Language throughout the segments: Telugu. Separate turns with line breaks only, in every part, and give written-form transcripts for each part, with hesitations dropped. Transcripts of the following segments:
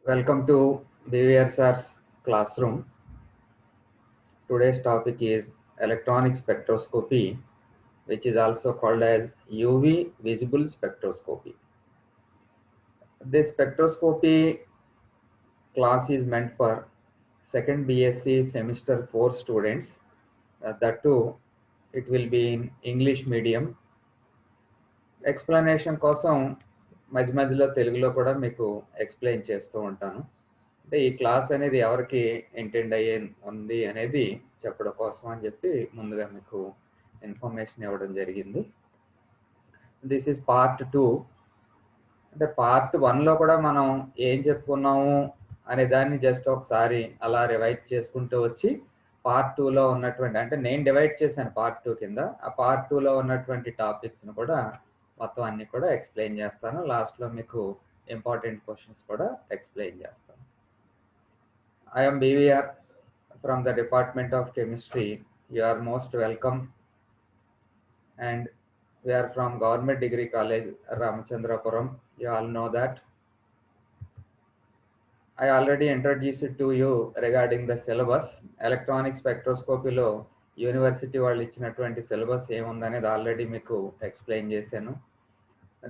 Welcome to BVR Sir's classroom. Today's topic is electronic spectroscopy, which is also called as UV visible spectroscopy. This spectroscopy class is meant for second BSc semester 4 students. That too, it will be in English medium. Explanation కోసం మధ్యలో తెలుగులో కూడా మీకు ఎక్స్ప్లెయిన్ చేస్తూ ఉంటాను. అంటే ఈ క్లాస్ అనేది ఎవరికి ఇంటెండ్ అయ్యే ఉంది అనేది చెప్పడం కోసం అని చెప్పి ముందుగా మీకు ఇన్ఫర్మేషన్ ఇవ్వడం జరిగింది. This is part 2. అంటే పార్ట్ 1లో కూడా మనం ఏం చెప్పుకున్నాము అనే దాన్ని జస్ట్ ఒకసారి అలా రివైజ్ చేసుకుంటూ వచ్చి పార్ట్ 2లో ఉన్నటువంటి, అంటే నేను డివైడ్ చేశాను పార్ట్ 2 కింద, ఆ పార్ట్ 2లో ఉన్నటువంటి టాపిక్స్ని కూడా మొత్తం అన్ని కూడా ఎక్స్ప్లెయిన్ చేస్తాను. లాస్ట్లో మీకు ఇంపార్టెంట్ క్వశ్చన్స్ కూడా ఎక్స్ప్లెయిన్ చేస్తాను. I am BVR from the Department of Chemistry. You are most welcome. And we are from Government Degree College, Ramachandrapuram. You all know that. I already introduced it to you regarding the syllabus. Electronic spectroscopy లో యూనివర్సిటీ వాళ్ళు ఇచ్చినటువంటి సిలబస్ ఏముందనేది ఆల్రెడీ మీకు ఎక్స్ప్లెయిన్ చేశాను.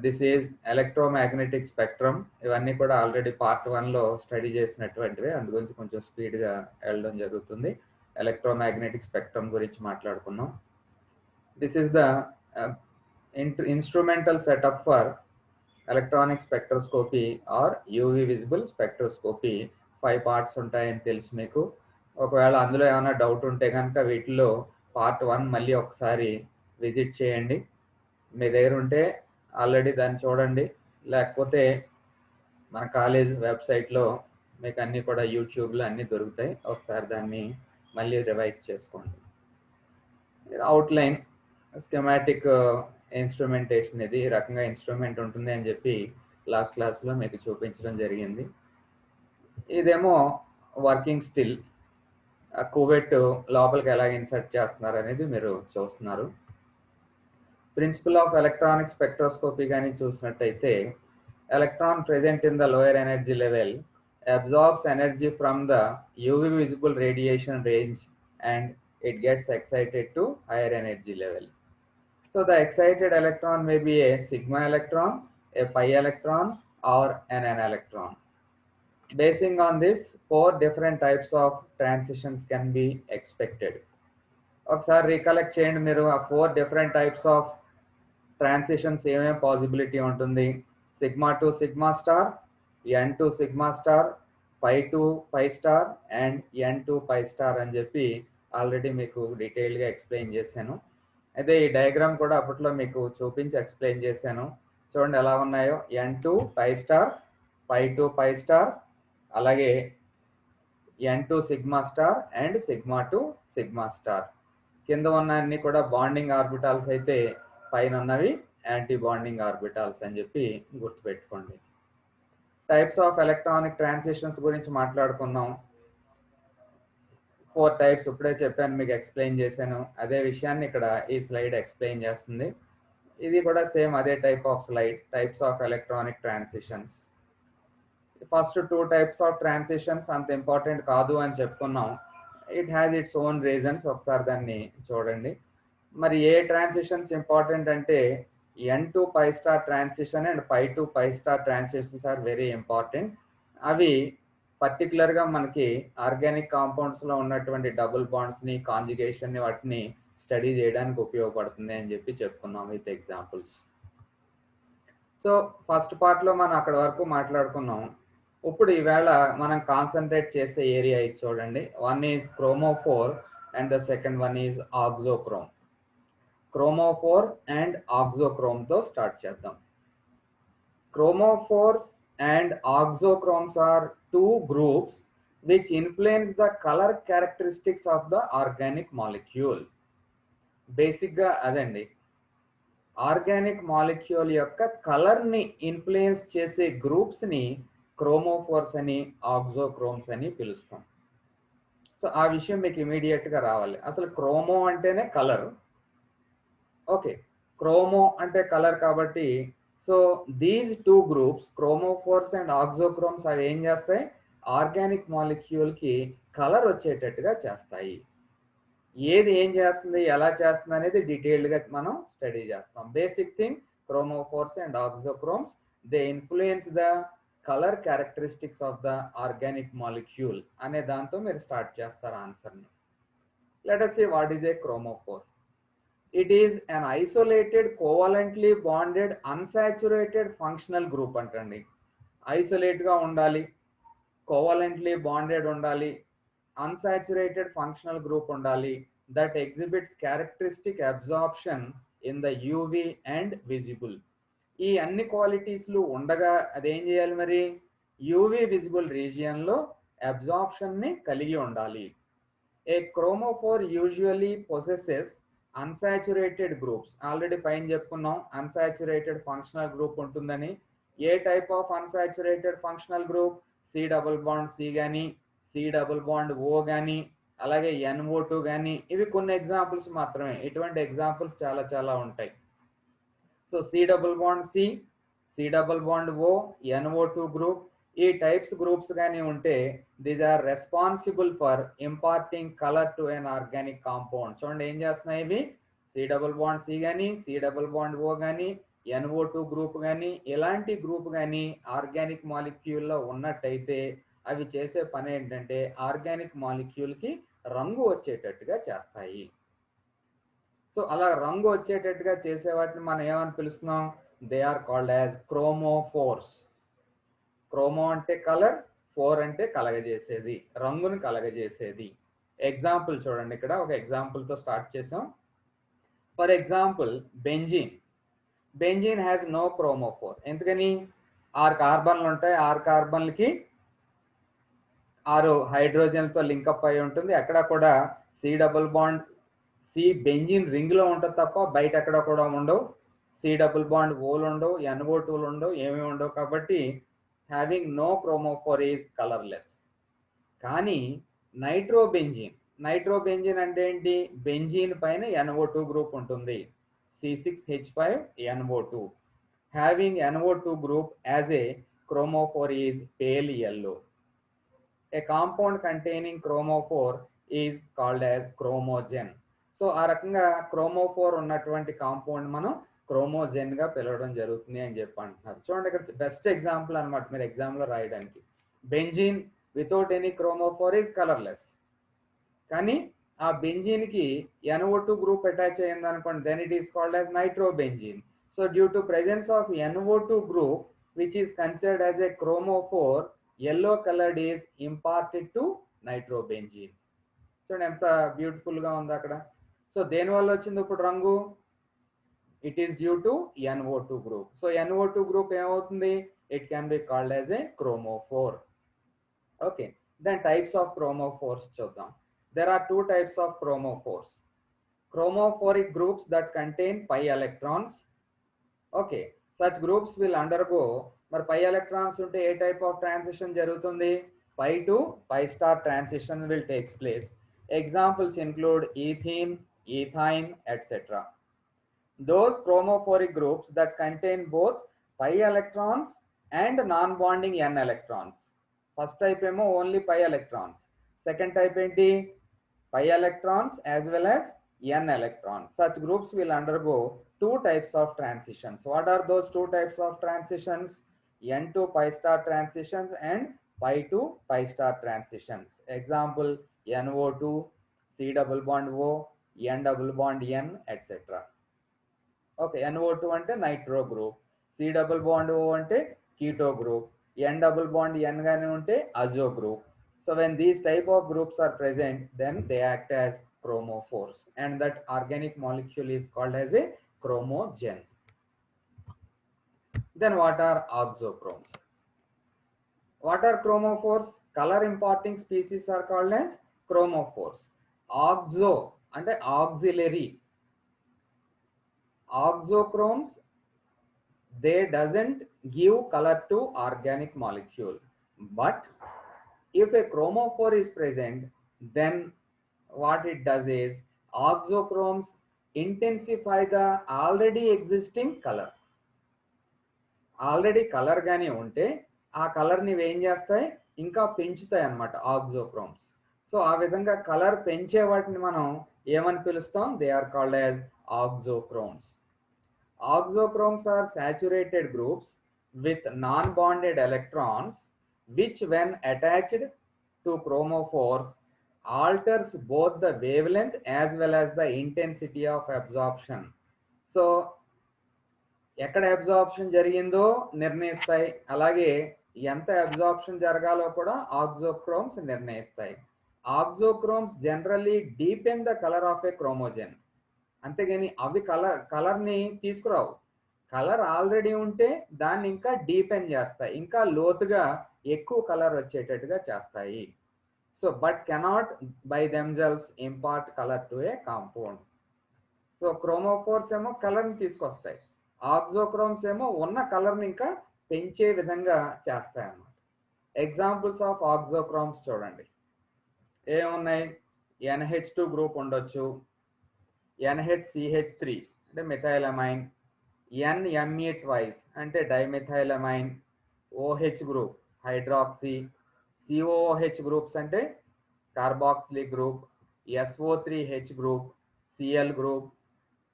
This is electromagnetic spectrum. ఇవన్నీ కూడా ఆల్రెడీ పార్ట్ 1లో స్టడీ చేసినటువంటివి, అందు గురించి కొంచెం స్పీడ్గా వెళ్ళడం జరుగుతుంది. ఎలక్ట్రోమాగ్నెటిక్ స్పెక్ట్రమ్ గురించి మాట్లాడుకున్నాం. This is the instrumental setup for electronic spectroscopy or UV visible spectroscopy. 5 parts ఉంటాయని తెలుసు మీకు. ఒకవేళ అందులో ఏమైనా డౌట్ ఉంటే కనుక వీటిలో పార్ట్ 1 మళ్ళీ ఒకసారి విజిట్ చేయండి. మీ దగ్గర ఉంటే ఆల్రెడీ దాన్ని చూడండి, లేకపోతే మన కాలేజ్ వెబ్సైట్లో మీకు అన్నీ కూడా యూట్యూబ్లో అన్నీ దొరుకుతాయి. ఒకసారి దాన్ని మళ్ళీ రివైజ్ చేసుకోండి. అవుట్లైన్ స్కెమాటిక్ ఇన్స్ట్రుమెంటేషన్, ఇది ఈ రకంగా ఇన్స్ట్రుమెంట్ ఉంటుంది అని చెప్పి లాస్ట్ క్లాస్లో మీకు చూపించడం జరిగింది. ఇదేమో వర్కింగ్ స్టిల్, కువెట్ లోపలికి ఎలా ఇన్సర్ట్ చేస్తున్నారు అనేది మీరు చూస్తున్నారు. ప్రిన్సిపల్ ఆఫ్ ఎలక్ట్రానిక్ స్పెక్ట్రోస్కోపీ కానీ చూసినట్టయితే, electron present in the lower energy level absorbs energy from the UV visible radiation range and it gets excited to higher energy level. So the excited electron may be a sigma electron, a pi electron or an electron. Basing on this, 4 different types of transitions can be expected. ఒకసారి రీకలెక్ట్ చేయండి మీరు, ఆ 4 different types of transitions ఏమేం పాసిబిలిటీ ఉంటుంది. Sigma to sigma star, n to sigma star, pi to pi star and n to pi star అని చెప్పి ఆల్రెడీ మీకు డీటెయిల్గా ఎక్స్ప్లెయిన్ చేశాను. అయితే ఈ డయాగ్రామ్ కూడా అప్పట్లో మీకు చూపించి ఎక్స్ప్లెయిన్ చేశాను. చూడండి ఎలా ఉన్నాయో. n to pi star, pi to pi star, అలాగే n to sigma star and sigma to sigma star. కింద ఉన్న అన్ని కూడా బాండింగ్ ఆర్బిటాల్స్ అయితే పైన ఉన్నవి యాంటీ బాండింగ్ ఆర్బిటాల్స్ అని చెప్పి గుర్తుపెట్టుకోండి. టైప్స్ ఆఫ్ ఎలక్ట్రానిక్ ట్రాన్సిషన్స్ గురించి మాట్లాడుకున్నాం. 4 టైప్స్ ఇప్పుడే చెప్పాను, మీకు ఎక్స్ప్లెయిన్ చేశాను. అదే విషయాన్ని ఇక్కడ ఈ స్లైడ్ ఎక్స్ప్లెయిన్ చేస్తుంది. ఇది కూడా సేమ్ అదే type of slide, types of electronic transitions. First 2 types of transitions అంత ఇంపార్టెంట్ కాదు అని చెప్పుకున్నాం. It has its own reasons, ఒకసారి దాన్ని చూడండి. మరి ఏ ట్రాన్సిషన్స్ ఇంపార్టెంట్ అంటే n to pi star transition and pi to pi star transitions are very important. అవి పర్టికులర్గా మనకి ఆర్గానిక్ కాంపౌండ్స్లో ఉన్నటువంటి డబుల్ బాండ్స్ని, కాంజుగేషన్ని, వాటిని స్టడీ చేయడానికి ఉపయోగపడుతుంది అని చెప్పి చెప్పుకున్నాం విత్ ఎగ్జాంపుల్స్. సో ఫస్ట్ పార్ట్లో మనం అక్కడ వరకు మాట్లాడుకున్నాం. ఇప్పుడు ఈవేళ మనం కాన్సన్ట్రేట్ చేసే ఏరియా ఇది చూడండి. One is chromophore and the second one is auxochrome. Chromophore and ఆక్సోక్రోమ్తో స్టార్ట్ చేద్దాం. Chromophores and auxochromes are 2 groups which influence the color characteristics of the organic molecule. బేసిక్గా అదండి, ఆర్గానిక్ మాలిక్యూల్ యొక్క కలర్ని ఇన్ఫ్లుయెన్స్ చేసే గ్రూప్స్ని క్రోమోఫోర్స్ అని, ఆక్సోక్రోమ్స్ అని పిలుస్తాం. సో ఆ విషయం మీకు ఇమీడియట్గా రావాలి. అసలు క్రోమో అంటేనే కలర్. ఓకే, క్రోమో అంటే కలర్ కాబట్టి so these two groups chromophores and auxochromes అవి ఏం చేస్తాయి, ఆర్గానిక్ మాలిక్యూల్ కి కలర్ వచ్చేటట్టుగా చేస్తాయి. ఏది ఏం చేస్తుంది, ఎలా చేస్తుంది అనేది డీటెయిల్డ్ గా మనం స్టడీ చేస్తాం. Basic thing, chromophores and auxochromes they influence the colour characteristics of the organic molecule అనే దాంతో మీరు స్టార్ట్ చేస్తారు ఆన్సర్ని. Let us see what is a chromophore. It is an isolated covalently bonded unsaturated functional group అంటండి. ఐసోలేట్ గా ఉండాలి, కోవాలెంట్లీ బాండెడ్ ఉండాలి, అన్సాచురేటెడ్ ఫంక్షనల్ గ్రూప్ ఉండాలి, that exhibits characteristic absorption in the UV and visible. ఈ అన్ని క్వాలిటీస్లు ఉండగా అదేం చేయాలి మరి, యూవి విజిబుల్ రీజియన్ లో అబ్జార్ప్షన్ ని కలిగి ఉండాలి. A chromophore usually possesses unsaturated groups. Already పైన చెప్పుకున్నాం అన్సాచురేటెడ్ ఫంక్షనల్ గ్రూప్ ఉంటుందని. A type of unsaturated functional group, C double bond C కానీ, సి డబుల్ బాండ్ ఓ కానీ, అలాగే NO2 కానీ. ఇవి కొన్ని ఎగ్జాంపుల్స్ మాత్రమే, ఇటువంటి ఎగ్జాంపుల్స్ చాలా చాలా ఉంటాయి. So C double bond C, C double bond O, NO2 group, ఈ టైప్స్ గ్రూప్స్ కానీ ఉంటే these are responsible for imparting colour to an organic compound. చూడండి ఏం చేస్తున్నాయి ఇవి, సి డబుల్ బాండ్ సి కానీ, సి డబుల్ బాండ్ ఓ కానీ, NO2 గ్రూప్ కానీ, ఇలాంటి గ్రూప్ కానీ ఆర్గానిక్ మాలిక్యూల్లో ఉన్నట్టయితే అవి చేసే పని ఏంటంటే ఆర్గానిక్ మాలిక్యూల్కి రంగు వచ్చేటట్టుగా చేస్తాయి. సో అలా రంగు వచ్చేటట్టుగా చేసే వాటిని మనం ఏమని పిలుస్తున్నాం, they are called as chromophores. Chromo అంటే కలర్, ఫోర్ అంటే కలగజేసేది, రంగును కలగజేసేది. ఎగ్జాంపుల్ చూడండి, ఇక్కడ ఒక ఎగ్జాంపుల్తో స్టార్ట్ చేసాం. For example benzene. Benzene has no chromophore. ఎందుకని, 6 కార్బన్లు ఉంటాయి, 6 కార్బన్లకి 6 హైడ్రోజన్లతో లింకప్ అయి ఉంటుంది. అక్కడ కూడా C double bond C benzene ring లో ఉంటుంది తప్ప బయట ఎక్కడ కూడా ఉండవు. సి డబుల్ బాండ్ ఓలు ఉండవు, NO2లు ఉండవు, ఏమీ ఉండవు. కాబట్టి having no chromophore is colourless. కానీ నైట్రోబెంజీన్, నైట్రోబెంజీన్ అంటే ఏంటి, బెంజీన్ పైన NO2 గ్రూప్ ఉంటుంది, C6H5NO2. Having NO2 group as a chromophore is pale yellow. A compound containing chromophore is called as chromogen. So ఆ రకంగా క్రోమోఫోర్ ఉన్నటువంటి కాంపౌండ్ మనం క్రోమోజెన్ గా పిలవడం జరుగుతుంది అని చెప్పి అంటున్నారు. చూడండి ఇక్కడ బెస్ట్ ఎగ్జాంపుల్ అనమాట మీరు ఎగ్జామ్ లో రాయడానికి. Benzene without any chromophore is colourless. కానీ ఆ బెంజీన్ కి NO2 గ్రూప్ అటాచ్ అయ్యింది అనుకోండి, then it is called as nitrobenzene. So due to presence of NO2 group which is considered as a chromophore, yellow colored is imparted to nitrobenzene. చూడండి ఎంత బ్యూటిఫుల్ గా ఉంది అక్కడ. సో దేని వల్ల వచ్చింది ఇప్పుడు రంగు, it is due to NO2 group. So NO2 group ఏమవుతుంది, it can be called as a chromophore. Okay, then types of chromophores చూద్దాం. There are 2 types of chromophores. Chromophoric groups that contain pi electrons. Okay, such groups will undergo, మరి పై ఎలక్ట్రాన్స్ ఉంటే ఏ టైప్ ఆఫ్ ట్రాన్సిషన్ జరుగుతుంది, pi to pi star transition will takes place. Examples include ethene, ethyne etcetera. Those chromophoric groups that contain both pi electrons and non-bonding n electrons. First type ఏమో only pi electrons. Second type ఏంటి, pi electrons as well as n electrons. Such groups will undergo 2 types of transitions. What are those 2 types of transitions? N to pi star transitions and pi to pi star transitions. Example NO2, C double bond O, N double bond N, etc. Okay, NO2 అంటే nitro group, C double bond O అంటే keto group, N double bond N గాని ఉంటే azo group. So when these type of groups are present, then they act as chromophores, and that organic molecule is called as a chromogen. Then what are auxochromes? What are chromophores? Color imparting species are called as chromophores. Auxo అంటే auxiliary. Auxochromes, they doesn't give color to organic molecule, but if a chromophore is present, then what it does is auxochromes intensify the already existing color. Already colour గానీ ఉంటే ఆ కలర్ని ఏం చేస్తాయి, ఇంకా పెంచుతాయి అన్నమాట ఆక్సోక్రోమ్స్. సో ఆ విధంగా కలర్ పెంచే వాటిని మనం ఏమని పిలుస్తాం, they are called as auxochromes. Oxochromes are saturated groups with non-bonded electrons which when attached to chromophores alters both the wavelength as well as the intensity of absorption. So ఎక్కడ అబ్జార్ప్షన్ జరిగిందో నిర్ణయిస్తాయి, అలాగే ఎంత అబ్జార్ప్షన్ జరగాలో కూడా ఆక్సోక్రోమ్స్ నిర్ణయిస్తాయి. Auxochromes generally deepen the colour of a chromogen. అంతేగాని అవి కలర్ని తీసుకురావు. కలర్ ఆల్రెడీ ఉంటే దాన్ని ఇంకా డీపెన్ చేస్తాయి, ఇంకా లోతుగా ఎక్కువ కలర్ వచ్చేటట్టుగా చేస్తాయి. So but cannot by themselves impart colour to a compound. So chromophores ఏమో కలర్ని తీసుకొస్తాయి, ఆక్సోక్రోమ్స్ ఏమో ఉన్న కలర్ని ఇంకా పెంచే విధంగా చేస్తాయి అన్నమాట. ఎగ్జాంపుల్స్ ఆఫ్ ఆక్సోక్రోమ్స్ చూడండి, ఏమున్నాయి, NH2 గ్రూప్ ఉండొచ్చు, NHCH3 అంటే మిథైలమైన్, NMe ట్వైస్ అంటే dimethylamine, OH group hydroxy, COOH groups అంటే carboxylic group, SO3H group Cl group,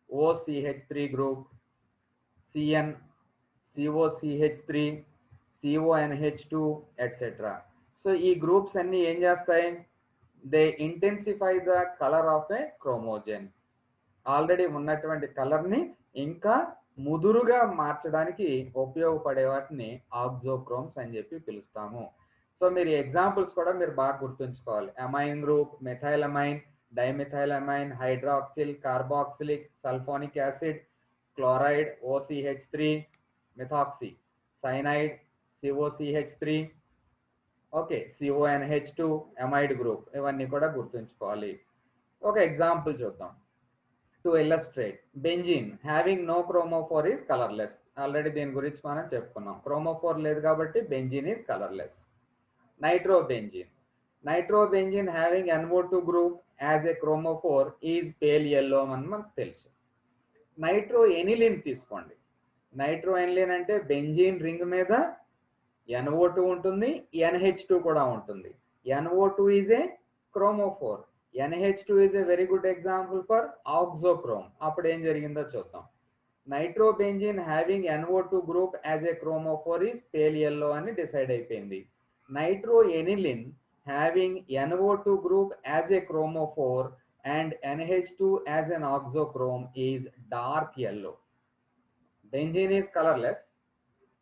OCH3 group CN, COCH3, CONH2 etcetera. So ఈ గ్రూప్స్ అన్ని ఏం చేస్తాయి, they intensify the colour of a chromogen. Already ఉన్నటువంటి కలర్ని ఇంకా ముదురుగా మార్చడానికి ఉపయోగపడే వాటిని ఆక్సోక్రోమ్స్ అని చెప్పి పిలుస్తాము. సో మీరు ఎగ్జాంపుల్స్ కూడా మీరు బాగా గుర్తుంచుకోవాలి, amine group, methylamine, dimethylamine, hydroxyl, carboxylic, sulphonic acid, chloride, OCH3, methoxy, cyanide, COCH3, okay, CONH2, amide group, ఇవన్నీ కూడా గుర్తుంచుకోవాలి. ఒక ఎగ్జాంపుల్ చూద్దాం. To illustrate, benzene having no chromophore is colourless. ఆల్రెడీ దీని గురించి మనం చెప్పుకున్నాం, క్రోమోఫోర్ లేదు కాబట్టి benzene is colourless. Nitrobenzene, nitrobenzene having NO2 group as a chromophore is pale yellow అని మనకు తెలుసు. నైట్రో ఎనిలిన్ తీసుకోండి, నైట్రో ఎనిలిన్ అంటే బెంజీన్ రింగ్ మీద NO2 ఉంటుంది, NH2 కూడా ఉంటుంది. NO2 is a chromophore, NH2 is a very good example for auxochrome. అప్పుడు ఏం జరిగిందో చూద్దాం. Nitrobenzene having NO2 group as a chromophore is pale yellow అని డిసైడ్ అయిపోయింది. Nitro aniline having NO2 group as a chromophore and NH2 as an oxochrome is dark yellow. Benzene is colorless,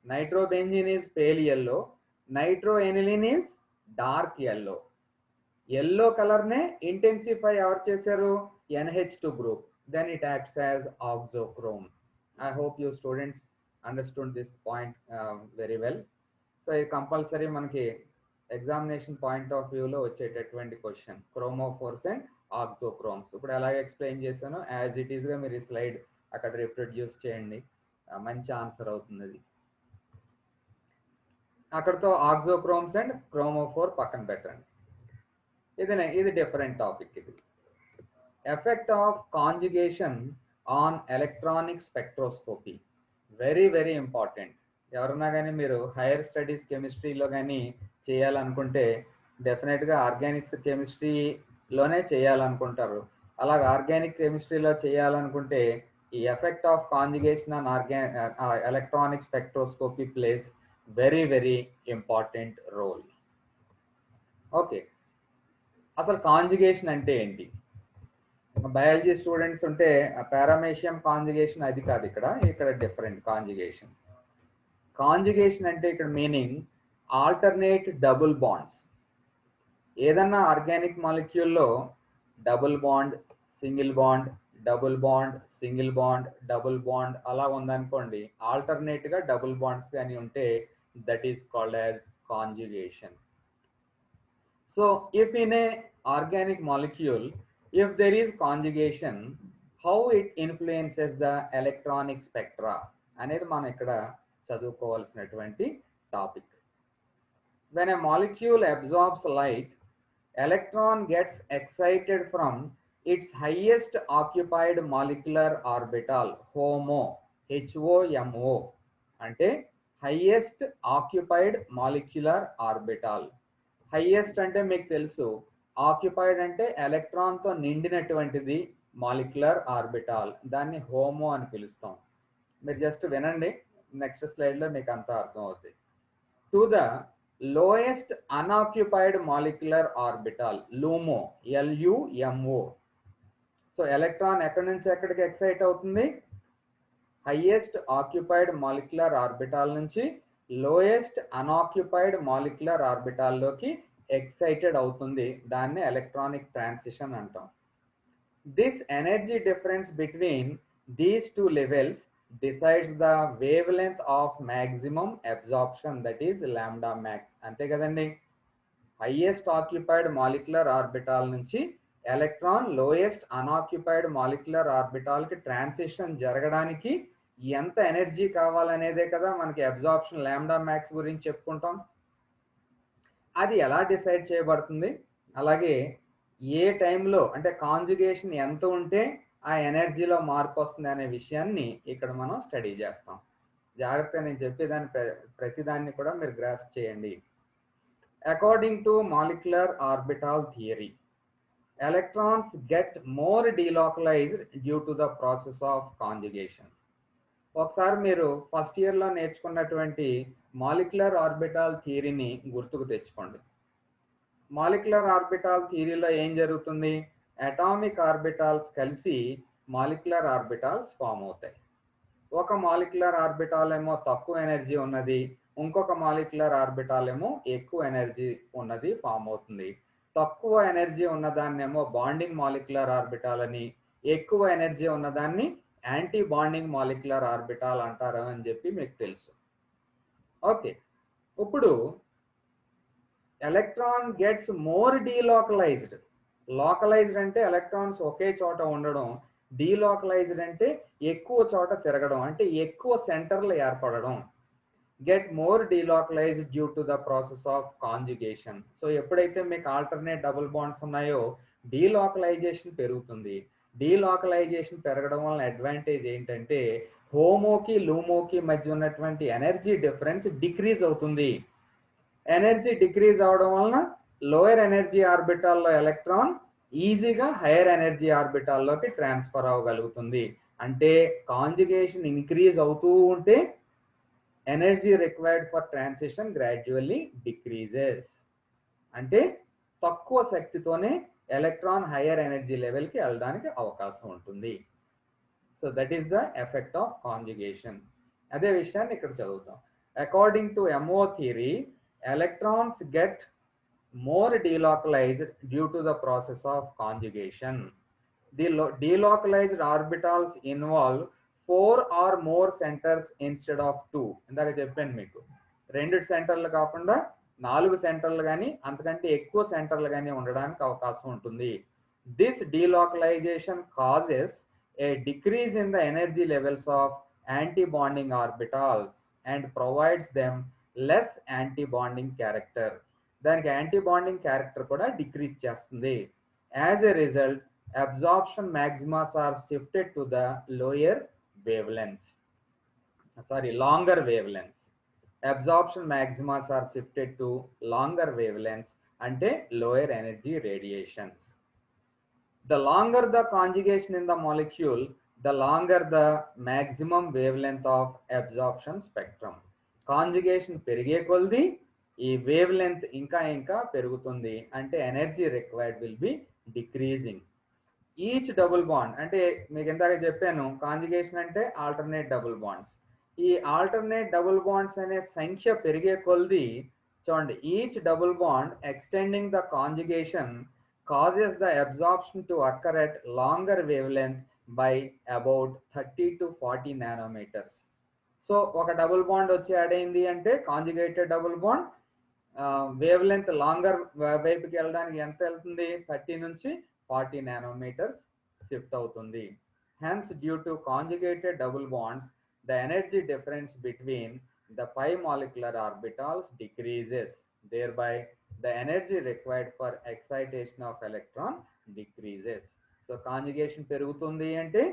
nitrobenzene is pale yellow, nitroaniline is dark yellow. Yellow color ne intensify ఎవరు చేశారు, NH2 group, then it acts as oxochrome. I hope you students understood this point very well. So ఇది కంపల్సరీ మనకి ఎగ్జామినేషన్ పాయింట్ ఆఫ్ వ్యూలో వచ్చేటటువంటి క్వశ్చన్, క్రోమోఫోర్స్ అండ్ ఆక్సోక్రోమ్స్. ఇప్పుడు ఎలాగ ఎక్స్ప్లెయిన్ చేశానో యాజ్ ఇట్ ఈస్గా మీరు ఈ స్లైడ్ అక్కడ రిప్రొడ్యూస్ చేయండి, మంచి ఆన్సర్ అవుతుంది అది. అక్కడతో ఆక్సోక్రోమ్స్ అండ్ క్రోమోఫోర్ పక్కన పెట్టండి. ఇది డిఫరెంట్ టాపిక్. ఇది effect of conjugation on electronic spectroscopy, very very important. ఎవరన్నా కానీ మీరు హైయర్ స్టడీస్ కెమిస్ట్రీలో కానీ చేయాలనుకుంటే డెఫినెట్గా ఆర్గానిక్స్ కెమిస్ట్రీలోనే చేయాలనుకుంటారు. అలాగే ఆర్గానిక్ కెమిస్ట్రీలో చేయాలనుకుంటే ఈ effect of conjugation on electronic spectroscopy plays very very important role. Okay, అసలు కాంజుగేషన్ అంటే ఏంటి? బయాలజీ స్టూడెంట్స్ ఉంటే పారామేషియం కాంజుగేషన్ అది కాదు, ఇక్కడ డిఫరెంట్ కాంజుగేషన్. కాంజుగేషన్ అంటే ఇక్కడ మీనింగ్ ఆల్టర్నేట్ డబుల్ బాండ్స్. ఏదన్నా ఆర్గానిక్ మాలిక్యూల్లో double bond, single bond, double bond, single bond, double bond అలా ఉందనుకోండి, ఆల్టర్నేట్గా డబుల్ బాండ్స్ కానీ ఉంటే that is called as conjugation. So if in a organic molecule if there is conjugation, how it influences the electronic spectra అనేది మనం ఇక్కడ చదువుకోవాల్సినటువంటి topic. When a molecule absorbs light, electron gets excited from its highest occupied molecular orbital, HOMO, HOMO అంటే highest occupied molecular orbital. Highest అంటే మీకు తెలుసు, ఆక్యుపైడ్ అంటే ఎలక్ట్రాన్తో నిండినటువంటిది మాలిక్యులర్ ఆర్బిటాల్, దాన్ని హోమో అని పిలుస్తాం. మీరు జస్ట్ వినండి, నెక్స్ట్ స్లైడ్లో మీకు అంతా అర్థం అవుతుంది. To the lowest unoccupied molecular orbital, LUMO, LUMO. సో ఎలక్ట్రాన్ ఎక్కడి నుంచి ఎక్కడికి ఎక్సైట్ అవుతుంది? హైయెస్ట్ ఆక్యుపైడ్ మాలిక్యులర్ ఆర్బిటాల్ నుంచి లోయెస్ట్ అన్ఆక్యుపైడ్ మాలిక్యులర్ ఆర్బిటాల్లోకి ఎక్సైటెడ్ అవుతుంది. దాన్ని ఎలక్ట్రానిక్ ట్రాన్సిషన్ అంటాం. This energy difference between these two levels decides the wave length of maximum absorption, that is lambda max. అంతే కదండి, హైయెస్ట్ ఆక్యుపైడ్ మాలిక్యులర్ ఆర్బిటాల్ నుంచి electron lowest unoccupied molecular orbital కి ట్రాన్సిషన్ జరగడానికి ఎంత ఎనర్జీ కావాలనేదే కదా మనకి అబ్జార్ప్షన్ లాంబ్డా మ్యాక్స్ గురించి చెప్పుకుంటాం. అది ఎలా డిసైడ్ చేయబడుతుంది, అలాగే ఏ టైంలో అంటే కాంజుగేషన్ ఎంత ఉంటే ఆ ఎనర్జీలో మార్పు వస్తుంది అనే విషయాన్ని ఇక్కడ మనం స్టడీ చేస్తాం. జాగ్రత్తగా నేను చెప్పేదాన్ని ప్రతిదాన్ని కూడా మీరు గ్రాస్ప్ చేయండి. According to molecular orbital theory, electrons get more delocalized due to the process of conjugation. ఒకసారి మీరు ఫస్ట్ ఇయర్లో నేర్చుకున్నటువంటి మాలిక్యులర్ ఆర్బిటాల్ థియరీని గుర్తుకు తెచ్చుకోండి. మాలిక్యులర్ ఆర్బిటాల్ థియరీలో ఏం జరుగుతుంది? అటామిక్ ఆర్బిటాల్స్ కలిసి మాలిక్యులర్ ఆర్బిటాల్స్ ఫామ్ అవుతాయి. ఒక మాలిక్యులర్ ఆర్బిటాల్ ఏమో తక్కువ ఎనర్జీ ఉన్నది, ఇంకొక మాలిక్యులర్ ఆర్బిటాల్ ఏమో ఎక్కువ ఎనర్జీ ఉన్నది ఫామ్ అవుతుంది. తక్కువ ఎనర్జీ ఉన్నదాన్నేమో బాండింగ్ మాలిక్యులర్ ఆర్బిటాల్ అని, ఎక్కువ ఎనర్జీ ఉన్నదాన్ని యాంటీ బాండింగ్ మాలిక్యులర్ ఆర్బిటాల్ అంటారు అని చెప్పి మీకు తెలుసు. ఓకే, ఇప్పుడు electron gets more delocalized. Localized అంటే ఎలక్ట్రాన్స్ ఒకే చోట ఉండడం, డీలోకలైజ్డ్ అంటే ఎక్కువ చోట తిరగడం, అంటే ఎక్కువ సెంటర్లు ఏర్పడడం. get more delocalized due to the process of conjugation. So ఎప్పుడైతే మీకు ఆల్టర్నేట్ డబుల్ బాండ్స్ ఉన్నాయో డీలోకలైజేషన్ పెరుగుతుంది. డీలోకలైజేషన్ పెరగడం వల్ల అడ్వాంటేజ్ ఏంటంటే హోమోకి లూమోకి మధ్య ఉన్నటువంటి ఎనర్జీ డిఫరెన్స్ డిక్రీజ్ అవుతుంది. ఎనర్జీ డిక్రీజ్ అవడం వలన లోయర్ ఎనర్జీ ఆర్బిటాల్లో ఎలక్ట్రాన్ ఈజీగా హైయర్ ఎనర్జీ ఆర్బిటాల్లోకి ట్రాన్స్ఫర్ అవ్వగలుగుతుంది. అంటే కాంజుగేషన్ ఇంక్రీజ్ అవుతూ ఉంటే energy required for transition gradually decreases. అంటే తక్కువ శక్తితోనే ఎలక్ట్రాన్ హైయర్ ఎనర్జీ లెవెల్కి వెళ్ళడానికి అవకాశం ఉంటుంది. So that is the effect of conjugation. అదే విషయాన్ని ఇక్కడ చదువుతాం. According to MO theory, electrons get more delocalized due to the process of conjugation. The delocalized orbitals involve 4 or more centers instead of 2. ఇందాక చెప్పాను మీకు, 2 సెంటర్లు కాకుండా 4 సెంటర్లు కానీ అంతకంటే ఎక్కువ సెంటర్లు కానీ ఉండడానికి అవకాశం ఉంటుంది. This delocalization causes a decrease in the energy levels of anti-bonding orbitals and provides them less anti-bonding character. దానికి యాంటీ బాండింగ్ క్యారెక్టర్ కూడా డిక్రీజ్ చేస్తుంది. As a result absorption maximas are shifted to the lower wave length, longer wave length. Absorption maximas are shifted to longer wave length అంటే lower energy radiations. The longer the conjugation in the molecule, the longer the maximum wave length of absorption spectrum. Conjugation పెరిగే కొలది ఈ వేవ్ లెంత్ ఇంకా ఇంకా పెరుగుతుంది, అంటే energy required will be decreasing. Each double bond అంటే మీకు ఇందాక చెప్పాను, కాంజుగేషన్ అంటే ఆల్టర్నేట్ డబుల్ బాండ్స్. ఈ ఆల్టర్నేట్ డబుల్ బాండ్స్ అనే సంఖ్య పెరిగే కొలది చూడండి, each double bond extending the conjugation causes the absorption to occur at longer wavelength by about 30 to 40 nanometers. So ఒక డబుల్ బాండ్ వచ్చి యాడ్ అయింది అంటే conjugated double bond wave length longer వైపుకి వెళ్ళడానికి ఎంత వెళ్తుంది? 30 నుంచి 40 నానోమీటర్స్ షిఫ్ట్ అవుతుంది. Hence due to conjugated double bonds the energy difference between the 5 molecular orbitals decreases. thereby the energy required for excitation of electron decreases. So conjugation పెరుగుతుంది అంటే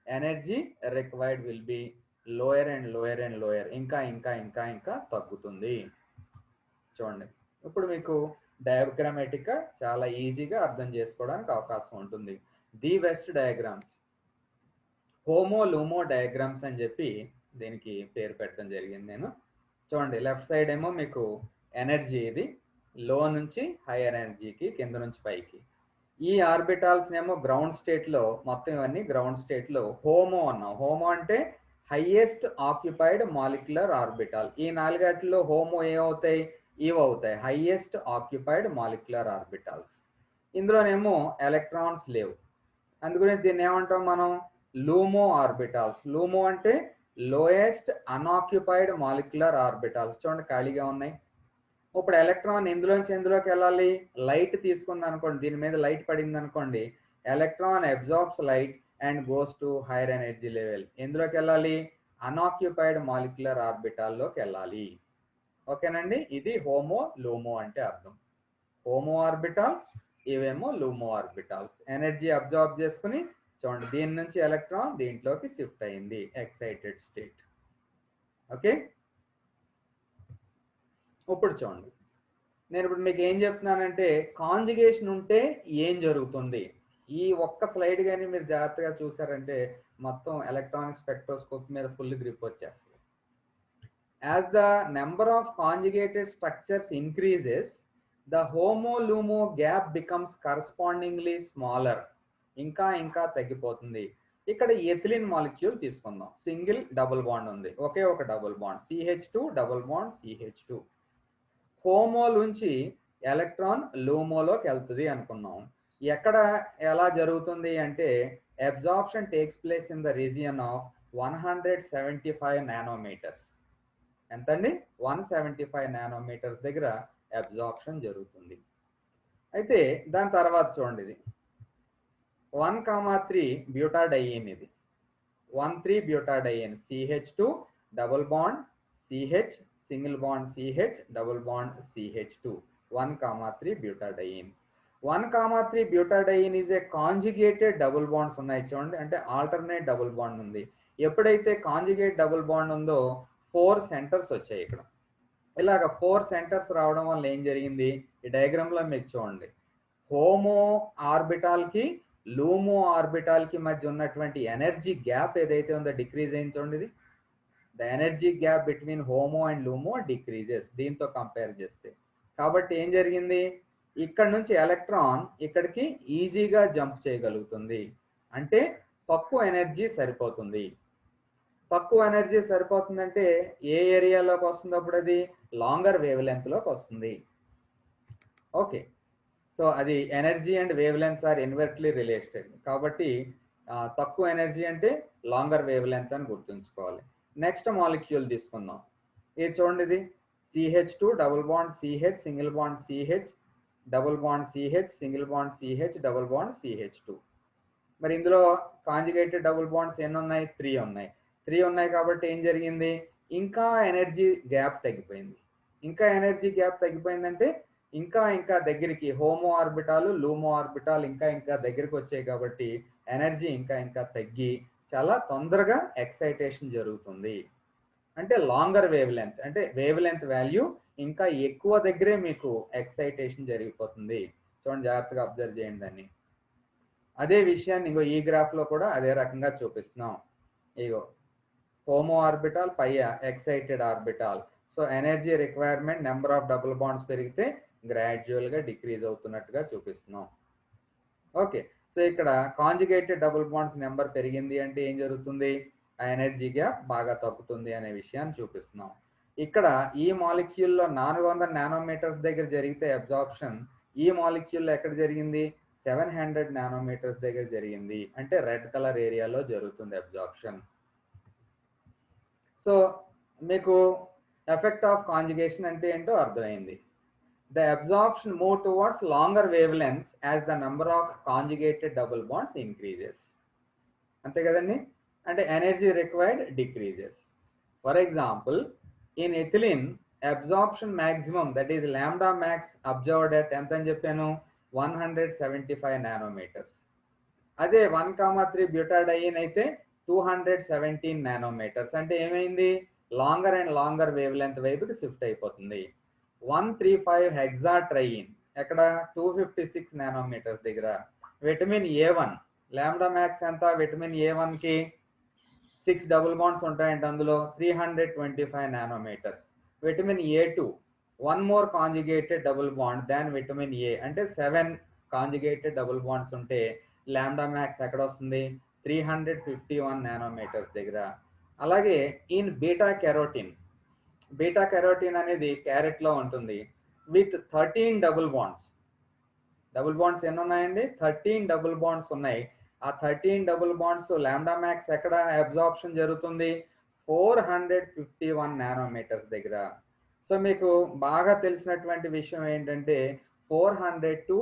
energy required will be lower and lower and lower ఇంకా ఇంకా ఇంకా ఇంకా తగ్గుతుంది. చూడండి, ఇప్పుడు మీకు డయాగ్రామేటిక్గా చాలా ఈజీగా అర్థం చేసుకోవడానికి అవకాశం ఉంటుంది. The best diagrams, HOMO LUMO diagrams అని చెప్పి దీనికి పేరు పెట్టడం జరిగింది నేను. చూడండి, లెఫ్ట్ సైడ్ ఏమో మీకు ఎనర్జీ, ఇది లో నుంచి హైయర్ ఎనర్జీకి, కింద నుంచి పైకి. ఈ ఆర్బిటాల్స్ ఏమో గ్రౌండ్ స్టేట్లో, మొత్తం ఇవన్నీ గ్రౌండ్ స్టేట్లో హోమో అన్నాం. హోమో అంటే హైయెస్ట్ ఆక్యుపైడ్ మాలిక్యులర్ ఆర్బిటాల్. ఈ నాలుగేట్లో హోమో ఏమవుతాయి? ఇవి అవుతాయి, హైయెస్ట్ ఆక్యుపైడ్ మాలిక్యులర్ ఆర్బిటాల్స్. ఇందులోనేమో ఎలక్ట్రాన్స్ లేవు, అందుగురించి దీన్ని ఏమంటాం మనం? లూమో ఆర్బిటాల్స్. లూమో అంటే లోయెస్ట్ అన్ఆక్యుపైడ్ మాలిక్యులర్ ఆర్బిటాల్స్. చూడండి, ఖాళీగా ఉన్నాయి. ఇప్పుడు ఎలక్ట్రాన్ ఇందులోంచి ఎందులోకి వెళ్ళాలి? లైట్ తీసుకుంది అనుకోండి, దీని మీద లైట్ పడింది అనుకోండి, electron absorbs light and goes to higher energy level. ఎందులోకి వెళ్ళాలి? అన్ఆక్యుపైడ్ మాలిక్యులర్ ఆర్బిటాల్లోకి వెళ్ళాలి. ఓకేనండి, ఇది హోమో లూమో అంటే అర్థం. హోమో ఆర్బిటాల్స్, ఇవేమో లూమో ఆర్బిటాల్స్. ఎనర్జీ అబ్జార్బ్ చేసుకుని, చూడండి, దీని నుంచి ఎలక్ట్రాన్ దీంట్లోకి షిఫ్ట్ అయింది, ఎక్సైటెడ్ స్టేట్. ఓకే, ఇప్పుడు చూడండి, నేను ఇప్పుడు మీకు ఏం చెప్తున్నానంటే కాంజుగేషన్ ఉంటే ఏం జరుగుతుంది. ఈ ఒక్క స్లైడ్ కానీ మీరు జాగ్రత్తగా చూసారంటే మొత్తం ఎలక్ట్రానిక్ స్పెక్ట్రోస్కోప్ మీద ఫుల్ గ్రిప్ వచ్చేస్తుంది. As the number of conjugated structures increases, the homo-lumo gap becomes correspondingly smaller. ఇంకా ఇంకా తగ్గిపోతుంది. ఇక్కడ ఎథిలిన్ మాలిక్యూల్ తీసుకుందాం. సింగిల్ డబుల్ బాండ్ ఉంది, ఒకే ఒక double bond, CH2 double bond CH2. Homo నుంచి ఎలక్ట్రాన్ లూమోలోకి వెళ్తుంది అనుకున్నాం. ఎక్కడ ఎలా జరుగుతుంది అంటే absorption takes place in the region of 175 nanometres. ఎంతండి? 175 నానోమీటర్స్ దగ్గర అబ్జార్ప్షన్ జరుగుతుంది. అయితే దాని తర్వాత చూడండి, ఇది 1,3 బ్యూటాడైన్, ఇది 1,3 butadiene, CH2 double bond CH, single bond CH, double bond CH2, 1,3 butadiene. 1,3 butadiene is a conjugated double bonds ఉన్నాయి చూడండి, అంటే ఆల్టర్నేట్ డబుల్ బాండ్ ఉంది. ఎప్పుడైతే కాంజుగేట్ డబుల్ బాండ్ ఉందో 4 సెంటర్స్ వచ్చాయి ఇక్కడ. ఇలాగ 4 సెంటర్స్ రావడం వల్ల ఏం జరిగింది? ఈ డయాగ్రామ్లో మీకు చూడండి, హోమో ఆర్బిటాల్కి లూమో ఆర్బిటాల్కి మధ్య ఉన్నటువంటి ఎనర్జీ గ్యాప్ ఏదైతే ఉందో డిక్రీజ్ అయింది చూడండి. ఇది the energy gap between HOMO and LUMO decreases దీంతో కంపేర్ చేస్తే. కాబట్టి ఏం జరిగింది? ఇక్కడ నుంచి ఎలక్ట్రాన్ ఇక్కడికి ఈజీగా జంప్ చేయగలుగుతుంది, అంటే తక్కువ ఎనర్జీ సరిపోతుంది. తక్కువ ఎనర్జీ సరిపోతుందంటే ఏ ఏరియాలోకి వస్తుంది? అప్పుడు అది లాంగర్ వేవ్ లెంత్లోకి వస్తుంది. ఓకే, సో అది energy and wave lengths are inversely related. కాబట్టి తక్కువ ఎనర్జీ అంటే లాంగర్ వేవ్ లెంత్ అని గుర్తుంచుకోవాలి. నెక్స్ట్ మాలిక్యూల్ తీసుకుందాం. ఇది చూడండి, ఇది CH2 double bond CH, single bond CH, double bond CH, single bond CH, double bond CH2. మరి ఇందులో కాంజుగేటెడ్ డబుల్ బాండ్స్ ఎన్ని ఉన్నాయి? 3 ఉన్నాయి. 3 ఉన్నాయి కాబట్టి ఏం జరిగింది? ఇంకా ఎనర్జీ గ్యాప్ తగ్గిపోయింది. ఇంకా ఎనర్జీ గ్యాప్ తగ్గిపోయిందంటే ఇంకా ఇంకా దగ్గరికి హోమో ఆర్బిటాల్ లూమో ఆర్బిటాల్ ఇంకా ఇంకా దగ్గరికి వచ్చాయి కాబట్టి ఎనర్జీ ఇంకా ఇంకా తగ్గి చాలా తొందరగా ఎక్సైటేషన్ జరుగుతుంది. అంటే లాంగర్ వేవ్ లెంత్, అంటే వేవ్ లెంత్ వాల్యూ ఇంకా ఎక్కువ దగ్గరే మీకు ఎక్సైటేషన్ జరిగిపోతుంది. చూడండి, జాగ్రత్తగా అబ్జర్వ్ చేయండి దాన్ని. అదే విషయాన్ని ఇంకో ఈ గ్రాఫ్లో కూడా అదే రకంగా చూపిస్తున్నాం. ఇగో HOMO orbital pi excited orbital. So energy requirement, number of double bonds పెరిగితే గ్రాడ్యువల్గా డిక్రీజ్ అవుతున్నట్టుగా చూపిస్తున్నాం. ఓకే, సో ఇక్కడ కాంజుగేటెడ్ డబుల్ బాండ్స్ నెంబర్ పెరిగింది అంటే ఏం జరుగుతుంది? ఆ ఎనర్జీ గ్యాప్ బాగా తగ్గుతుంది అనే విషయాన్ని చూపిస్తున్నాం. ఇక్కడ ఈ మాలిక్యూల్లో 400 నానోమీటర్స్ దగ్గర జరిగితే అబ్జార్ప్షన్, ఈ మాలిక్యూల్లో ఎక్కడ జరిగింది? 700 నానోమీటర్స్ దగ్గర జరిగింది, అంటే రెడ్ కలర్ ఏరియాలో జరుగుతుంది అబ్జార్ప్షన్. సో మీకు ఎఫెక్ట్ ఆఫ్ కాంజుగేషన్ అంటే ఏంటో అర్థమైంది. The absorption move towards longer wavelengths as the number of conjugated double bonds increases. అంతే కదండి, అంటే energy required decreases. For example, in ethylene absorption maximum, that is lambda max observed at ఎంత అని చెప్పాను? 175 నానోమీటర్స్. అదే 1,3 బ్యూటాడైన్ అయితే 217 నానోమీటర్స్. అంటే ఏమైంది, longer and longer wave length వైపుకి షిఫ్ట్ అయిపోతుంది. 135 హెక్సాట్రైన్ ఎక్కడ 256 నానోమీటర్స్ దగ్గర. విటమిన్ A1 లాంబ్డా మ్యాక్స్ ఎంత, విటమిన్ A1 కి 6 డబుల్ బాండ్స్ ఉంటాయంటే అందులో 325 nanometres. Vitamin A2 1 more conjugated double bond than vitamin A, అంటే 7 కాంజుగేటెడ్ డబుల్ బాండ్స్ ఉంటే లాంబ్డా మ్యాక్స్ ఎక్కడ వస్తుంది, 351 నానోమీటర్స్ దగ్గర. అలాగే in beta carotene, beta carotene అనేది క్యారెట్ లో ఉంటుంది, with 13 double bonds. Double bonds ఎన్ని ఉన్నాయండి, 13 డబుల్ బాండ్స్ ఉన్నాయి. ఆ 13 డబుల్ బాండ్స్ లాంబ్డా మ్యాక్స్ ఎక్కడ అబ్జార్ప్షన్ జరుగుతుంది, 451 నానోమీటర్స్ దగ్గర. సో మీకు బాగా తెలిసినటువంటి విషయం ఏంటంటే 400 to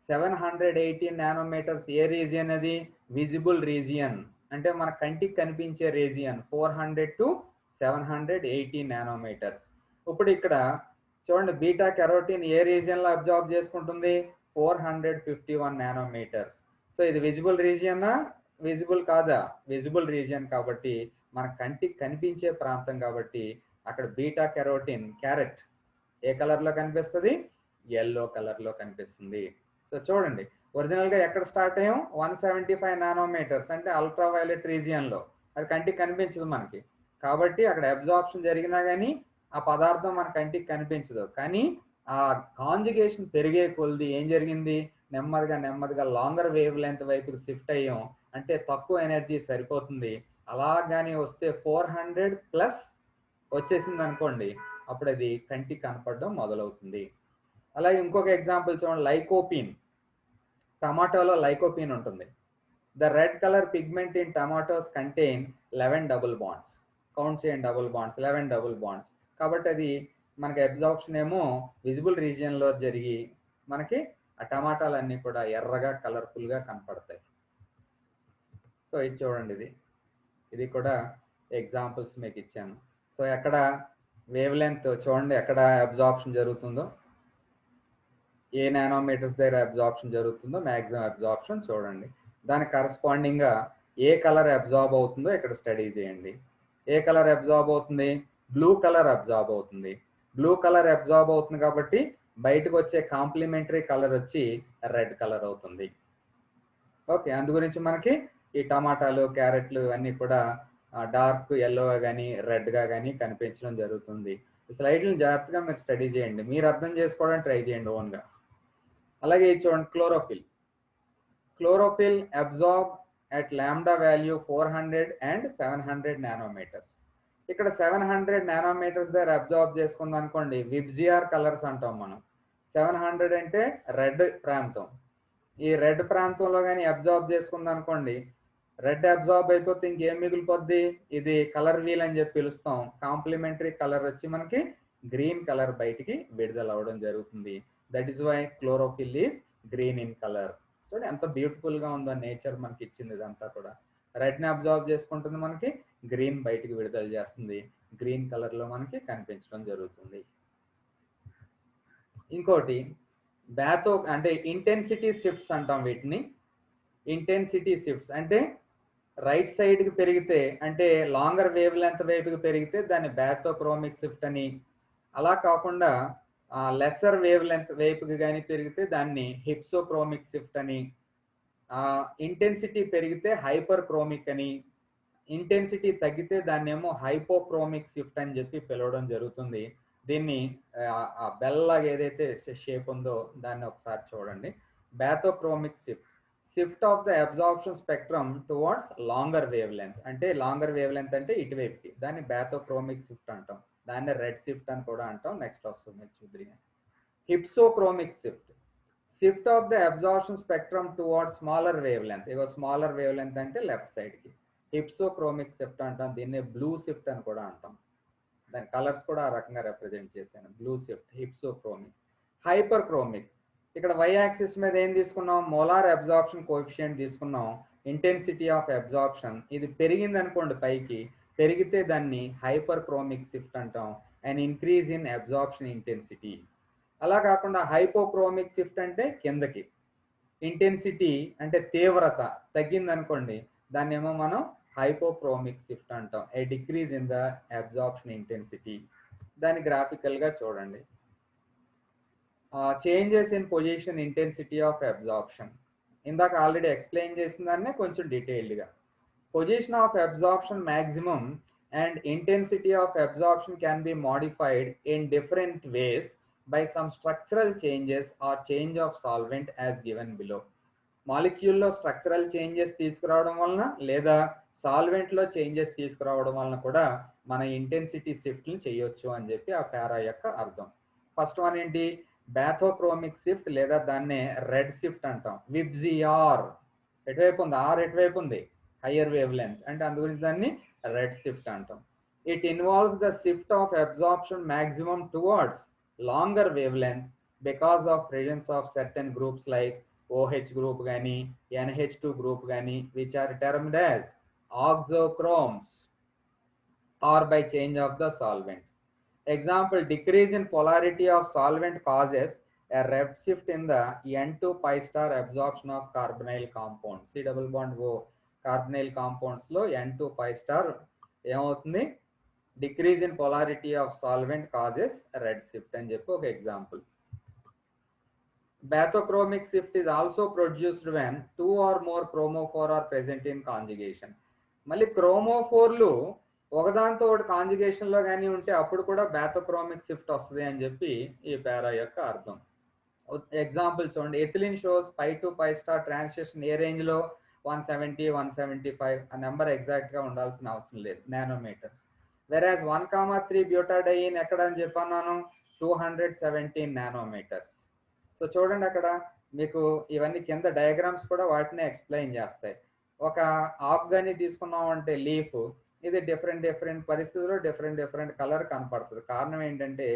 718 నానోమీటర్స్ ఏ రీజియన్, అది విజిబుల్ రీజియన్, అంటే మన కంటికి కనిపించే రీజియన్ 400 to 718 నానోమీటర్స్. ఇప్పుడు ఇక్కడ చూడండి, బీటా కెరోటిన్ ఏ రీజియన్ లో అబ్జార్బ్ చేసుకుంటుంది, 451 నానోమీటర్స్. సో ఇది విజిబుల్ రీజియనా, విజిబుల్ కాదా, విజిబుల్ రీజియన్ కాబట్టి మన కంటికి కనిపించే ప్రాంతం కాబట్టి అక్కడ బీటా కెరోటిన్ క్యారెట్ ఏ కలర్ లో కనిపిస్తుంది, ఎల్లో కలర్ లో కనిపిస్తుంది. సో చూడండి, ఒరిజినల్ గా ఎక్కడ స్టార్ట్ అయ్యాం, 175 నానోమీటర్స్ అంటే అల్ట్రా వైలెట్ రీజియన్ లో, అది కంటికి కనిపించదు మనకి. కాబట్టి అక్కడ అబ్జార్ప్షన్ జరిగినా కానీ ఆ పదార్థం మన కంటికి కనిపించదు. కానీ ఆ కాంజుగేషన్ పెరిగే కొలది ఏం జరిగింది, నెమ్మదిగా నెమ్మదిగా లాంగర్ వేవ్ లెంత్ వైపుకి షిఫ్ట్ అయ్యాం. అంటే తక్కువ ఎనర్జీ సరిపోతుంది. అలాగానే వస్తే 400 ప్లస్ వచ్చేసింది అనుకోండి, అప్పుడు అది కంటికి కనపడడం మొదలవుతుంది. అలాగే ఇంకొక ఎగ్జాంపుల్ చూడండి, లైకోపిన్. టమాటోలో లైకోపిన్ ఉంటుంది. The red colour pigment in tomatoes contain 11 double bonds. Count చేయండి, డబుల్ బాండ్స్ 11 డబుల్ బాండ్స్. కాబట్టి అది మనకి అబ్జార్ప్షన్ ఏమో విజిబుల్ రీజియన్ లో జరిగి మనకి ఆ టమాటాలన్నీ కూడా ఎర్రగా కలర్ఫుల్ గా కనపడతాయి. సో ఇది చూడండి, ఇది కూడా ఎగ్జాంపుల్స్ మీకు ఇచ్చాను. సో ఎక్కడ వేవ్ లెంత్ చూడండి, ఎక్కడ అబ్జార్ప్షన్ జరుగుతుందో, ఏ నానోమీటర్స్ దగ్గర అబ్జార్ప్షన్ జరుగుతుందో మ్యాక్సిమం అబ్జార్ప్షన్ చూడండి. దానికి కరస్పాండింగ్ గా ఏ కలర్ అబ్జార్బ్ అవుతుందో ఇక్కడ స్టడీ చేయండి. ఏ కలర్ అబ్జార్బ్ అవుతుంది, బ్లూ కలర్ అబ్జార్బ్ అవుతుంది. బ్లూ కలర్ అబ్జార్బ్ అవుతుంది కాబట్టి బయటకు వచ్చే కాంప్లిమెంటరీ కలర్ వచ్చి రెడ్ కలర్ అవుతుంది. ఓకే, అందు గురించి మనకి ఈ టమాటాలు, క్యారెట్లు అన్నీ కూడా డార్క్ ఎల్లోగా కానీ రెడ్గా కానీ కనిపించడం జరుగుతుంది. స్లైడ్లను జాగ్రత్తగా మీరు స్టడీ చేయండి, మీరు అర్థం చేసుకోవడానికి ట్రై చేయండి ఓన్గా. అలాగే చూడండి, chlorophyll. Chlorophyll absorb at lambda value 400 and 700 nanometres. ఇక్కడ 700 నానోమీటర్స్ దగ్గర అబ్జార్బ్ చేసుకుంది అనుకోండి, విబ్జిఆర్ కలర్స్ అంటాం మనం. 700 అంటే రెడ్ ప్రాంతం. ఈ రెడ్ ప్రాంతంలో కానీ అబ్జార్బ్ చేసుకుంది అనుకోండి, రెడ్ అబ్జార్బ్ అయిపోతే ఇంకేం మిగిలిపోద్ది, ఇది కలర్ వీల్ అని చెప్పి పిలుస్తాం. కాంప్లిమెంటరీ కలర్ వచ్చి మనకి గ్రీన్ కలర్ బయటికి విడుదల అవడం జరుగుతుంది. That is why chlorophyll is green in colour. చూడండి ఎంత బ్యూటిఫుల్ గా ఉందో నేచర్ మనకి ఇచ్చింది. ఇదంతా కూడా రెడ్ ని అబ్జార్బ్ చేసుకుంటుంది, మనకి గ్రీన్ బయటికి విడుదల చేస్తుంది, గ్రీన్ కలర్ లో మనకి కనిపించడం జరుగుతుంది. ఇంకోటి బ్యాతో అంటే ఇంటెన్సిటీ షిఫ్ట్స్ అంటాం వీటిని. ఇంటెన్సిటీ షిఫ్ట్స్ అంటే రైట్ సైడ్ కి పెరిగితే, అంటే లాంగర్ వేవ్ లెంత్ వైపుకి పెరిగితే దాన్ని బ్యాథోక్రోమిక్ షిఫ్ట్ అని, అలా కాకుండా లెస్సర్ వేవ్ లెంత్ వైపుకి కానీ పెరిగితే దాన్ని హిప్సోక్రోమిక్ షిఫ్ట్ అని, ఇంటెన్సిటీ పెరిగితే హైపర్ క్రోమిక్ అని, ఇంటెన్సిటీ తగ్గితే దాన్ని ఏమో హైపోక్రోమిక్ షిఫ్ట్ అని చెప్పి పిలవడం జరుగుతుంది. దీన్ని బెల్లాగా ఏదైతే షేప్ ఉందో దాన్ని ఒకసారి చూడండి. Bathochromic shift, shift of the absorption spectrum towards longer wave length. అంటే లాంగర్ వేవ్ లెంత్ అంటే ఇటువైపుకి, దాన్ని బ్యాథోక్రోమిక్ షిఫ్ట్ అంటాం. దాన్ని రెడ్ షిఫ్ట్ అని కూడా అంటాం. నెక్స్ట్ వస్తుంది చూద్దాం. Hypsochromic shift, shift of the absorption spectrum towards smaller wave length. ఇగో స్మాలర్ వేవ్ లెంత్ అంటే లెఫ్ట్ సైడ్ కి, హిప్సోక్రోమిక్ షిఫ్ట్ అంటాం. దీన్ని బ్లూ షిఫ్ట్ అని కూడా అంటాం. దాని కలర్స్ కూడా ఆ రకంగా రిప్రజెంట్ చేశాను. Blue shift, hypsochromic. Hyper chromic, ఇక్కడ వై యాక్సిస్ మీద ఏం తీసుకున్నాం, మోలార్ అబ్జార్ప్షన్ కోఎఫిషియంట్ తీసుకున్నాం. ఇంటెన్సిటీ ఆఫ్ అబ్జార్ప్షన్ ఇది పెరిగింది అనుకోండి, పైకి పెరిగితే దాన్ని హైపర్ క్రోమిక్ షిఫ్ట్ అంటాం. And increase in absorption intensity. అలా కాకుండా హైపోక్రోమిక్ షిఫ్ట్ అంటే కిందకి, ఇంటెన్సిటీ అంటే తీవ్రత తగ్గింది అనుకోండి, దాన్ని ఏమో మనం హైపోక్రోమిక్ షిఫ్ట్ అంటాం, a decrease in the absorption intensity. దాన్ని గ్రాఫికల్గా చూడండి. Changes in position intensity of absorption, ఇందాక ఆల్రెడీ ఎక్స్ప్లెయిన్ చేసిన దాన్నే కొంచెం డీటెయిల్డ్గా. Position of absorption maximum and intensity of absorption can be modified in different ways by some structural changes or change of solvent as given below. Molecule లో స్ట్రక్చరల్ చేంజెస్ తీసుకురావడం వలన లేదా సాల్వెంట్ లో చేంజెస్ తీసుకురావడం వలన కూడా మన ఇంటెన్సిటీ షిఫ్ట్ ని చేయొచ్చు అని చెప్పి ఆ పారా యొక్క అర్థం. ఫస్ట్ వన్ ఏంటి? బ్యాథోక్రోమిక్ షిఫ్ట్ లేదా దాన్నే రెడ్ షిఫ్ట్ అంటాం. విబ్జిఆర్ ఎటువైపు ఉంది? ఆర్ ఎటువైపు ఉంది? హయ్యర్ వేవ్ లెంత్, అంటే అందు గురించి దాన్ని రెడ్ షిఫ్ట్ అంటాం. It involves the shift of absorption maximum towards longer wave length because of presence of certain groups like OH group గానీ NH2 group గానీ which are termed as oxochromes or by change of the solvent. Example, decrease in polarity of solvent causes a red shift in the N2 pi star absorption of carbonyl compounds. C double bond O carbonyl compounds లో N2 pi star ఏమవుతుంది? Decrease in polarity of solvent causes red shift అని చెప్పి ఒక example. Bathochromic shift is also produced when two or more chromophore are present in conjugation. మళ్ళీ క్రోమోఫోర్లు ఒకదాంతో ఒకటి కాంజుగేషన్ లో కానీ ఉంటే అప్పుడు కూడా బ్యాథోక్రోమిక్ షిఫ్ట్ వస్తుంది అని చెప్పి ఈ పారా యొక్క అర్థం. ఎగ్జాంపుల్ చూడండి. Ethylene shows pi to pi star transition a range లో? 170, 175. ఆ నెంబర్ ఎగ్జాక్ట్ గా ఉండాల్సిన అవసరం లేదు, నానోమీటర్స్. వెరాజ్ 1,3 బ్యూటాడైన్ ఎక్కడ అని చెప్పన్నాను? 217 నానోమీటర్స్. సో చూడండి, అక్కడ మీకు ఇవన్నీ కింద డయాగ్రామ్స్ కూడా వాటిని ఎక్స్ప్లెయిన్ చేస్తాయి. ఒక ఆకు కానీ తీసుకున్నాం అంటే లీఫ్, ఇది డిఫరెంట్ పరిస్థితుల్లో డిఫరెంట్ కలర్ కనపడుతుంది. కారణం ఏంటంటే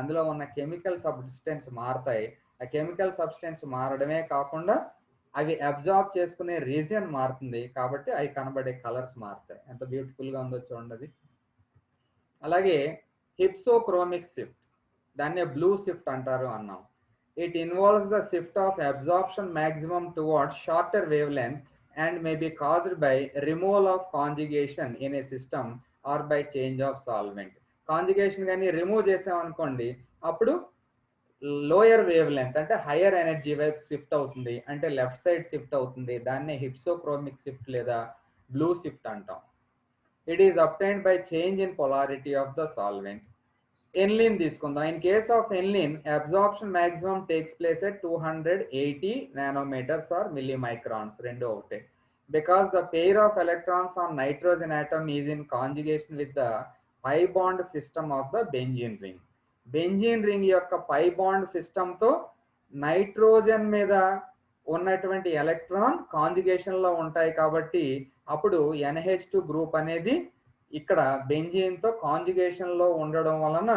అందులో ఉన్న కెమికల్ సబ్స్టెన్స్ మారుతాయి. ఆ కెమికల్ సబ్స్టెన్స్ మారడమే కాకుండా అవి అబ్జార్బ్ చేసుకునే రీజియన్ మారుతుంది, కాబట్టి అవి కనబడే కలర్స్ మారుతాయి. ఎంత బ్యూటిఫుల్గా ఉందో చూడండి. అలాగే హిప్సోక్రోమిక్ షిఫ్ట్, దాన్నే బ్లూ షిఫ్ట్ అంటారు అన్నాం. It involves the shift of absorption maximum towards shorter wavelength and may be caused by removal of conjugation in a system or by change of solvent. Conjugation గాని రిమూవ్ చేసాం అనుకోండి, అప్పుడు లోయర్ వేవ్ లెంత్ అంటే హయ్యర్ ఎనర్జీ వైపు షిఫ్ట్ అవుతుంది, అంటే లెఫ్ట్ సైడ్ షిఫ్ట్ అవుతుంది. దాన్నే హిప్సోక్రోమిక్ షిఫ్ట్ లేదా బ్లూ షిఫ్ట్ అంటాం. It is obtained by change in polarity of the solvent. Aniline తీసుకుందాం. In case of aniline, absorption maximum takes place at 280 nanometres or millimicrons, రెండు ఒకటే. Because the pair of electrons on nitrogen atom is in conjugation with the pi bond system of the benzene ring. Benzene ring యొక్క పై బాండ్ సిస్టమ్ తో నైట్రోజన్ మీద ఉన్నటువంటి ఎలక్ట్రాన్ కాంజుగేషన్ లో ఉంటాయి, కాబట్టి అప్పుడు NH2 గ్రూప్ అనేది ఇక్కడ బెంజీన్ తో కాంజుగేషన్ లో ఉండడం వలన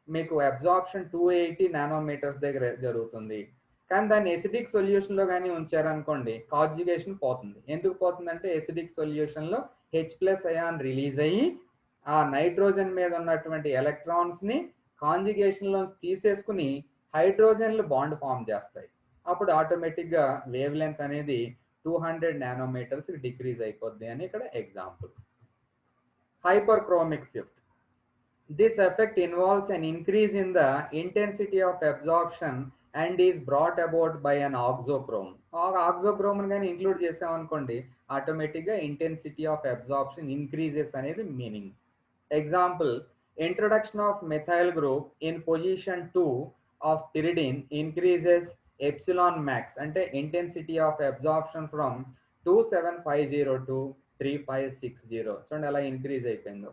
మీకు అబ్జార్ప్షన్ 280 నానోమీటర్స్ దగ్గర జరుగుతుంది. కానీ దాన్ని ఎసిడిక్ సొల్యూషన్ లో కానీ ఉంచారనుకోండి, కాంజుగేషన్ పోతుంది. ఎందుకు పోతుందంటే ఎసిడిక్ సొల్యూషన్ లో H+ అయాన్ రిలీజ్ అయ్యి ఆ నైట్రోజన్ మీద ఉన్నటువంటి ఎలక్ట్రాన్స్ ని కాంజుగేషన్ లో తీసేసుకుని హైడ్రోజన్లు బాండ్ ఫామ్ చేస్తాయి. అప్పుడు ఆటోమేటిక్ గా వేవ్ లెంత్ అనేది 200 నానోమీటర్స్ డిక్రీజ్ అయిపోద్ది అని ఇక్కడ example. Hyperchromic shift. This effect involves an increase in the intensity of absorption and is brought about by an oxochrome. Oxochrome గాని ఇంక్లూడ్ చేసాం అనుకోండి, ఆటోమేటిక్ గా ఇంటెన్సిటీ ఆఫ్ అబ్జార్ప్షన్ ఇంక్రీజెస్ అనేది meaning. Example, introduction of methyl group in position 2 of pyridine increases epsilon max, అంటే intensity of absorption from 2750 to 3560. చూడండి ఎలా ఇంక్రీజ్ అయిపోయిందో.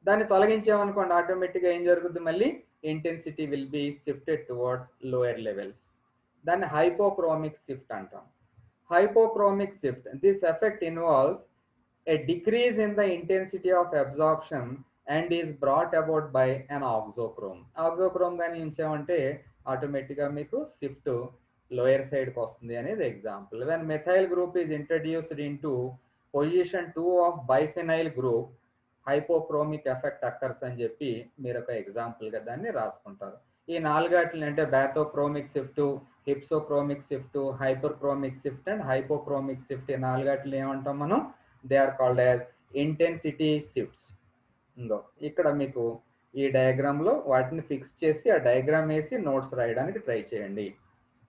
దాన్ని తొలగించామనుకోండి, ఆటోమేటిక్గా ఏం జరుగుతుంది? మళ్ళీ intensity will be shifted towards lower levels. దాన్ని హైపోక్రోమిక్ షిఫ్ట్ అంటాం. Hypochromic shift, this effect involves a decrease in the intensity of absorption and is brought about by an oxochrome. Oxochrome గాని ఉంచామంటే ఆటోమేటిక్గా మీకు షిఫ్ట్ లోయర్ సైడ్కి వస్తుంది అనేది example. When methyl group is introduced in to position 2 of biphenyl group, hypochromic effect occurs అని చెప్పి మీరు ఒక ఎగ్జాంపుల్గా దాన్ని రాసుకుంటారు. ఈ నాలుగాటిని అంటే bathochromic shift, hypsochromic shift, hyperchromic shift and hypochromic shift, ఈ నాలుగాటిని ఏమంటాం మనం? They are called as intensity shifts. ఇంగో ఇక్కడ మీకు ఈ డయాగ్రామ్లో వాటిని ఫిక్స్ చేసి ఆ డయాగ్రామ్ వేసి నోట్స్ రాయడానికి ట్రై చేయండి.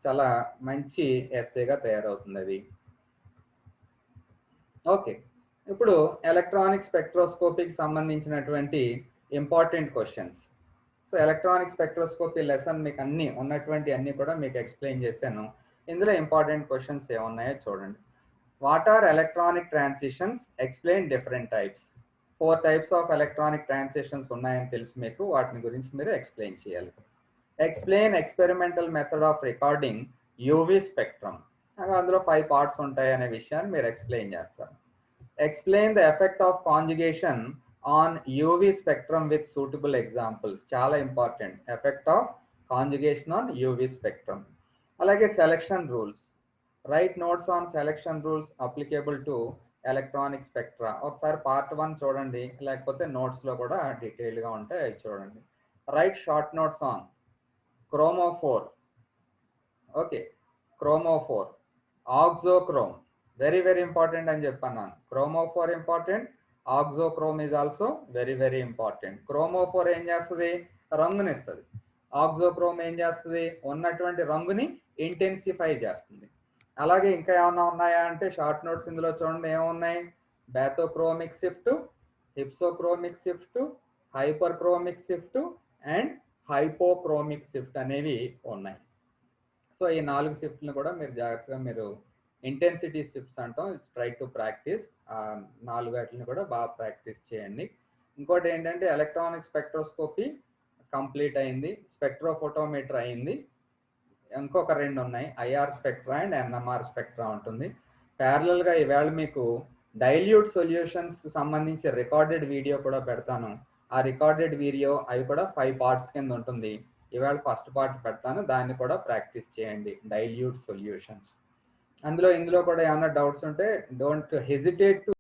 చాలా మంచి ఎస్సేగా తయారవుతుంది అది. ఓకే, ఇప్పుడు ఎలక్ట్రానిక్ స్పెక్ట్రోస్కోపీకి సంబంధించినటువంటి important questions. So electronic spectroscopy lesson మీకు అన్ని ఉన్నటువంటి అన్ని కూడా మీకు ఎక్స్ప్లెయిన్ చేశాను. ఇందులో ఇంపార్టెంట్ క్వశ్చన్స్ ఏమున్నాయో చూడండి. What are electronic transitions? Explain different types. 4 types of electronic transitions ఉన్నాయని తెలుసు మీకు, వాటిని గురించి మీరు ఎక్స్ప్లెయిన్ చేయాలి. Explain experimental method of recording UV spectrum. అందులో 5 parts ఉంటాయి అనే విషయాన్ని మీరు ఎక్స్ప్లెయిన్ చేస్తారు. Explain the effect of conjugation on UV spectrum with suitable examples. చాలా important, effect of conjugation on UV spectrum. అలాగే selection rules. Write notes on selection rules applicable to electronic spectra. ఒకసారి పార్ట్ 1 చూడండి, లేకపోతే నోట్స్లో కూడా డీటెయిల్గా ఉంటాయి, అవి చూడండి. Write short notes on chromophore. Okay, chromophore, auxochrome, very very important అని చెప్పన్నాను. Chromophore important, auxochrome is also very very important. Chromophore ఏం చేస్తుంది? రంగుని ఇస్తుంది. ఆక్సోక్రోమ్ ఏం చేస్తుంది? ఉన్నటువంటి రంగుని ఇంటెన్సిఫై చేస్తుంది. అలాగే ఇంకా ఏమన్నా ఉన్నాయా అంటే షార్ట్ నోట్స్ ఇందులో చూడండి ఏమున్నాయి. Bathochromic shift, hypsochromic shift, hyper chronic shift and hypochromic shift అనేవి ఉన్నాయి. సో ఈ 4 షిఫ్ట్లను కూడా మీరు జాగ్రత్తగా మీరు ఇంటెన్సిటీ షిఫ్ట్స్ అంటాం, ట్రై టు ప్రాక్టీస్. 4 వాటిని కూడా బాగా ప్రాక్టీస్ చేయండి. ఇంకోటి ఏంటంటే ఎలక్ట్రానిక్ స్పెక్ట్రోస్కోపీ కంప్లీట్ అయింది, స్పెక్ట్రోఫోటోమీటర్ అయింది. ఇంకొక 2 ఉన్నాయి, IR spectra and NMR spectra ఉంటుంది. ప్యారలల్గా ఈవేళ మీకు డైల్యూట్ సొల్యూషన్స్ సంబంధించి రికార్డెడ్ వీడియో కూడా పెడతాను. ఆ రికార్డెడ్ వీడియో అవి కూడా 5 parts కింద ఉంటుంది. ఇవాళ ఫస్ట్ పార్ట్ పెడతాను, దాన్ని కూడా ప్రాక్టీస్ చేయండి, డైల్యూట్ సొల్యూషన్స్. ఇందులో కూడా ఏమైనా డౌట్స్ ఉంటే డోంట్ హెజిటేట్ టు